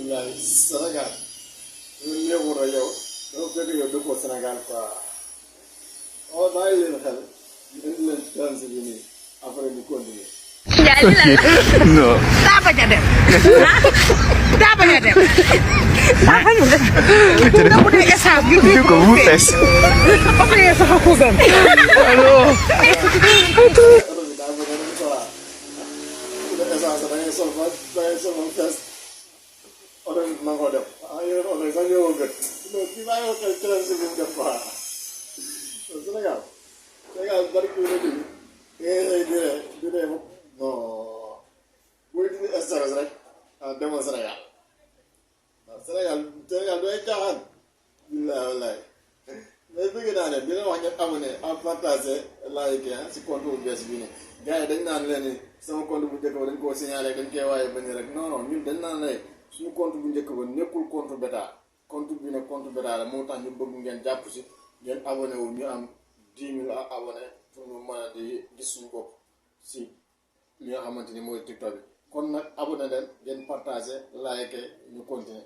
wallahi Sénégal ñun ñëwul a yow dafa fekk yow dëkkoo Sénégal quoi oh bàyyi leen xel ñu indi leen transi bi nii après ñu continuer. Njaay li lan la. Non. daa bañ a dem. daa bañ a dem. daa bañ a dem. nga mu ne essence bi. Du ko mu fees. oto yee sax a ko gën. allo. oto bi daa bëgg a dem quoi ku ne essence da ngay sol ba fees oto bi na ko def yeneen oto yi sax ñoo ko gën non kii bàyyi ko xel transi bi mu def quoi Sénégal bari kii la dégg ngay xëy di ree non booy dindi stress rek demal Sénégal waaw Sénégal du ay caaxaan billahi wallahi mais bëgg naa ne dina wax ñëpp abonné en partagé like si compte bu bees bi ne gars yi dañ naan leen ni sama compte bu njëkk ba dañ koo signalé dañ koy waaye bañ rek non ñun dañ naan ne suñu compte bu njëkk ba nekkul compte bêta compte bi ne compte bêta la moo tax ñu bëgg ngeen jàpp si ngeen abonné wu ñu am 10 000 abonné pour ñu mën a di gis suñu bopp si li nga xamante ni mooy TikTok bi kon nag abonné leen ngeen partagé like ñu continuer